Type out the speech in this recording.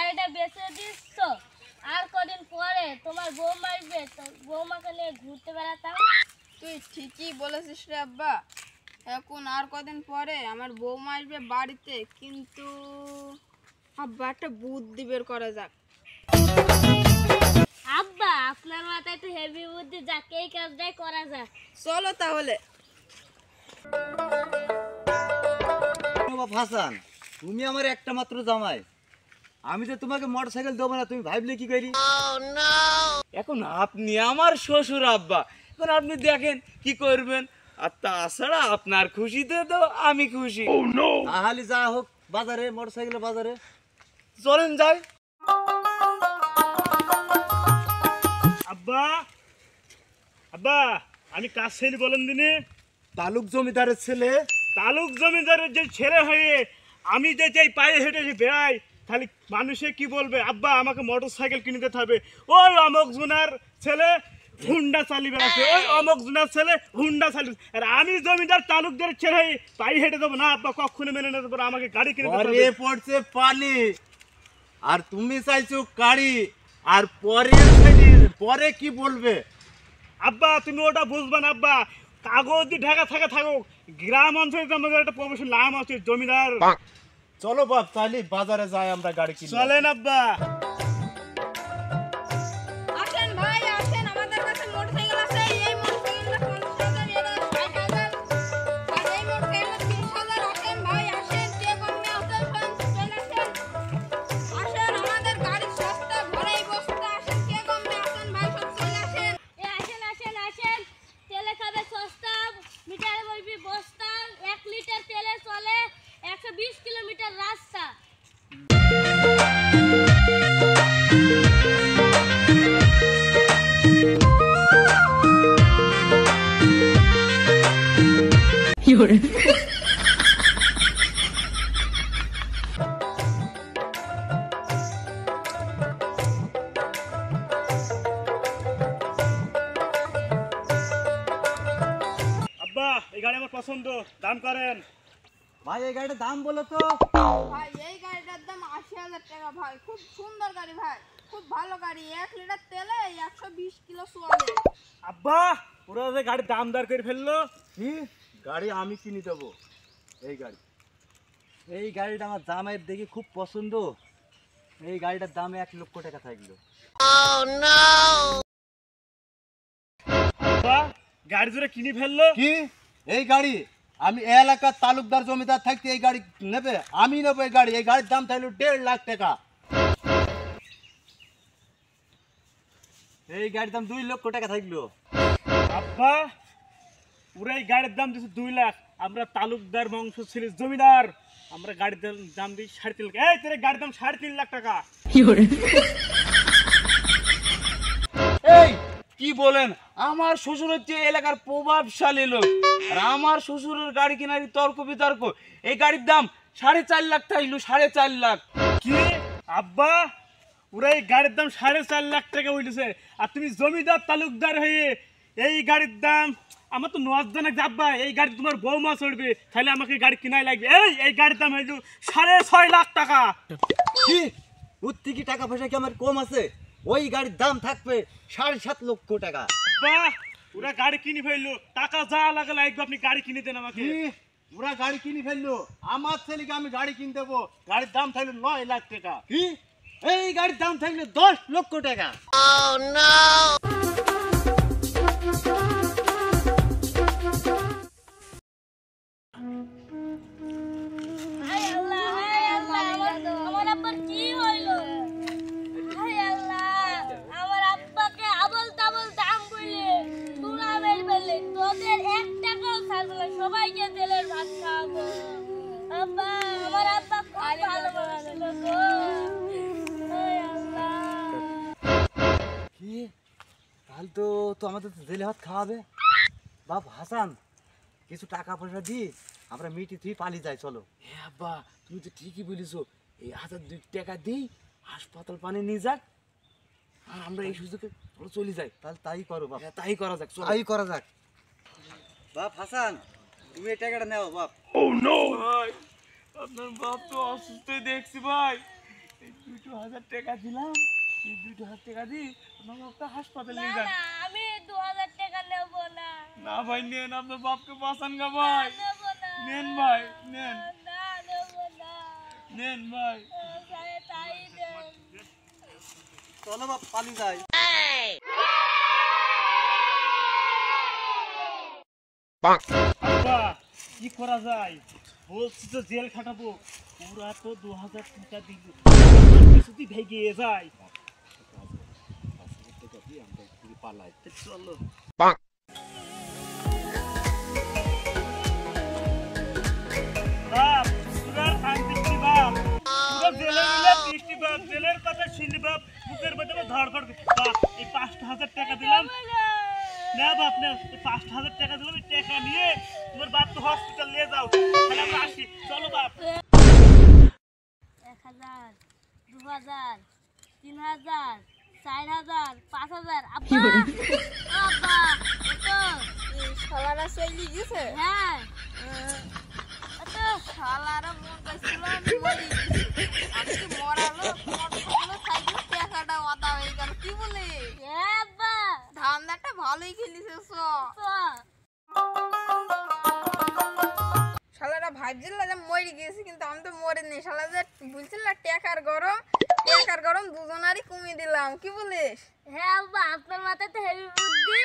গাড়িটা বেচে দিচ্ছ, আর কদিন পরে তোমার বৌমা আসবে, তো বৌমাকে নিয়ে ঘুরতে বেড়াতাম। তুই ঠিকই বলেছিস রে আব্বা। এখন আর কদিন পরে আমার বৌমা আসবে বাড়িতে, কিন্তু আব্বা একটা বুদ্ধি বের করা যাক। আব্বা, আপনার মাথায় একটু হেভি বুদ্ধি, যাক এই কাজটাই করা যাক। চলো তাহলে। হাসান, তুমি আমার একটা মাত্র জামাই, আমি তো তোমাকে মোটরসাইকেল দেবো না, তুমি ভাবলে কি করি? এখন আপনি আমার শ্বশুর আব্বা, এখন আপনি দেখেন কি করবেন। আর তাছাড়া আপনার খুশিতে তো আমি খুশি। তাহলে যা হোক বাজারে, মোটরসাইকেলের বাজারে চলেন যাই। আব্বা, আব্বা, আমি কাজ ছেলে বলেন দিনে। তালুক জমিদারের ছেলে। তালুক জমিদারের যে ছেলে হয়ে আমি যে চাই পায়ে হেঁটে যে বেড়াই, তাহলে মানুষে কি বলবে? আব্বা আমাকে মোটর সাইকেল কিনে দিতে হবে। ওই অমক জুনার ছেলে হুন্ডা চালিয়ে বেড়াচ্ছে, ওই অমক জুনার ছেলে হুন্ডা চালিয়ে, আর আমি জমিদার তালুকদারের ছেলে পায়ে হেঁটে দেবো না। আব্বা কখনো মেনে নিতে পারো, আমাকে গাড়ি কিনে দিতে হবে। পড়ছে পানি, আর তুমি চাইছো গাড়ি, আর পরে কি বলবে? আব্বা তুমি ওটা বুঝবে না আব্বা, কাগজ দিয়ে ঢাকা থাকা থাকুক, গ্রাম অঞ্চলে আমাদের একটা প্রফেশন নাম আছে জমিদার। চলো বাপ, তাহলে বাজারে যাই আমরা গাড়ি কিনে। চলেন আব্বা। আসেন ভাই আসেন, আমাদের কাছে মোটরসাইকেল আছে। এই মোটরসাইকেলটা 50,000, এটা 60,000, আর এই মোটরসাইকেলটা 30,000। আসেন ভাই আসেন, যে কমে আসেন চলে আসেন। আসেন, আমাদের গাড়ি সস্তা, ঘরেই বস্তা। আসেন, কে কমে আসেন ভাই, সব চলে আসেন। আসেন আসেন আসেন, তেলে খাবে সস্তা, মিটারে বলবি বস্তা, 1 লিটার তেলে চলে 120 কিলোমিটার রাস্তা। আব্বা এই গাড়ি আমার পছন্দ, দাম করেন। ভাই এই গাড়িটার দাম বলো তো। ভাই এই গাড়িটার দাম 80,000 টাকা ভাই। খুব সুন্দর গাড়ি ভাই, খুব ভালো গাড়ি। 1 লিটার তেলে 120 কিলো চলে। আব্বা ওরা যে গাড়ির দাম দর করে ফেললো। কি গাড়ি আমি কিনে দেবো? এই গাড়িটা আমার জামাইয়ের দেখি খুব পছন্দ। এই গাড়িটার দাম 1 লক্ষ টাকা থাকলো। আব্বা গাড়ি জোরে কিনে ফেললো। কি এই গাড়ি? আমি এলাকার তালুকদার জমিদার থাকতে এই গাড়ি নেবে? আমি নেবো এই গাড়ি। এই গাড়ির দাম থাকলো 1.5 লাখ টাকা। এই গাড়ির দাম 2 লক্ষ টাকা থাকলো। আব্বা ওরা এই গাড়ির দাম দিচ্ছে 2 লাখ, আমরা তালুকদার বংশ ছিল জমিদার, আমরা গাড়ির দাম দিই 3.5 লাখ। এই তোর গাড়ির দাম 3.5 লাখ টাকা। এই কি বলেন? আমার শ্বশুর হচ্ছে এলাকার প্রভাবশালী লোক, আর আমার শ্বশুরের গাড়ি কেনার তর্ক বিতর্ক। এই গাড়ির দাম 4.5 লাখ থাকলো, 4.5 লাখ। কি আব্বা ওরা এই গাড়ির দাম 4.5 লাখ টাকা উঠেছে, আর তুমি জমিদার তালুকদার হয়ে এই গাড়ির দাম? আমার তো নজদানা আব্বা, এই গাড়ি তোমার বৌমা চড়বে, তাহলে আমাকে গাড়ি কিনাই লাগবে। এই গাড়ির দাম হইল 6.5 লাখ টাকা। কি উত্তি কি টাকা পয়সা কি আমার কম আছে? ওই গাড়ির দাম থাকবে 7.5 লক্ষ টাকা। বাহ ওরা গাড়ি কিনে ফেললো, টাকা যা লাগে লাগবে, আপনি গাড়ি কিনে দেন আমাকে। কি ওরা গাড়ি কিনে ফেললো? আমার ছেলেকে আমি গাড়ি কিনে দেবো। গাড়ির দাম থাকলো 9 লাখ টাকা। কি এই গাড়ির দাম থাকলো 10 লক্ষ টাকা। হায় আল্লাহ, হায় আল্লাহ, আমার আব্বার কি হইলো? হায় আল্লাহ, আমার আব্বাকে আবল তাবল দাম বলে তুলা বের বেলে, তোদের 1 টাকাও ছাড়বো না, সবাইকে তেলের ভাত খাওয়াবো। আব্বা, আমার আব্বা খুব ভালো মানুষ ছিল গো। হায় আল্লাহ। কি তাহলে তো আমাদের জেলে ভাত খাওয়াবে। বাপ হাসান, কিছু টাকা পয়সা দি আমরা মিটি তুই পালিয়ে যাই। চলো। হ্যাঁ আব্বা তুমি তো ঠিকই বলেছো, এই 1,000 টাকা দিই হাসপাতাল পানি নিয়ে যাক, আর আমরা এই সুযোগে চলে যাই। তাহলে তাই করো বাপ। হ্যাঁ তাই করা যাক, চলো। তাই করা যাক। বাপ হাসান, তুমি এই টাকাটা নাও বাপ। ভাই আপনার বাপ তো অসুস্থ দেখছি ভাই, এই 2,000 টাকা দিলাম, এই 2,000 টাকা দি আমার বাপকে হাসপাতালে না নিয়ে যান। না আমি 2000 টাকা নেব না। না ভাই নেন, আপনার বাপকে বাঁচান গা ভাই। নেব না। নেন ভাই, নেন না নেব না। নেন ভাই। তাই দেন। চলো বাপ পালিয়ে যাই। আব্বা কি করা যায়? বলছি তো জেল খাটাবো, ওরা তো 2000 টাকা দিল, কিছুতেই ভেগে যায়। চলো বাপ, তোরা শান্তি করি বাপ, তোরা জেলে মিলে বৃষ্টি বাপ, জেলের কথা শুনলি বাপ, বুকের মধ্যে ধড়ফড় বাপ। এই 5,000 টাকা দিলাম না বাপ, না এই 5,000 টাকা দিলাম, এই টাকা নিয়ে তোমার বাপ তো হসপিটাল নিয়ে যাও, তাহলে আমরা আসি। চলো বাপ। 1000 2000 3000 4000 5000 আব্বা আব্বা এতো এই শালারা চলে গেছে। হ্যাঁ এতো শালারা মন চাইছিল আমি মরি গেছি। আমি কি মরালো মোটরসাইকেল সাইকেল টাকাটা ওদা হয়ে গেল কি বলে? এ আব্বা ধান্দাটা ভালোই খেলিছে সব। তো শালারা ভাবছিল যে মরে গেছি, কিন্তু আমি তো মরে নেই। শালা যে বলছিল টাকার গরম দুজনারই কমিয়ে দিলাম, কি বলিস? হ্যাঁ আব্বা আপনার মাথায় তো হেভি বুদ্ধি।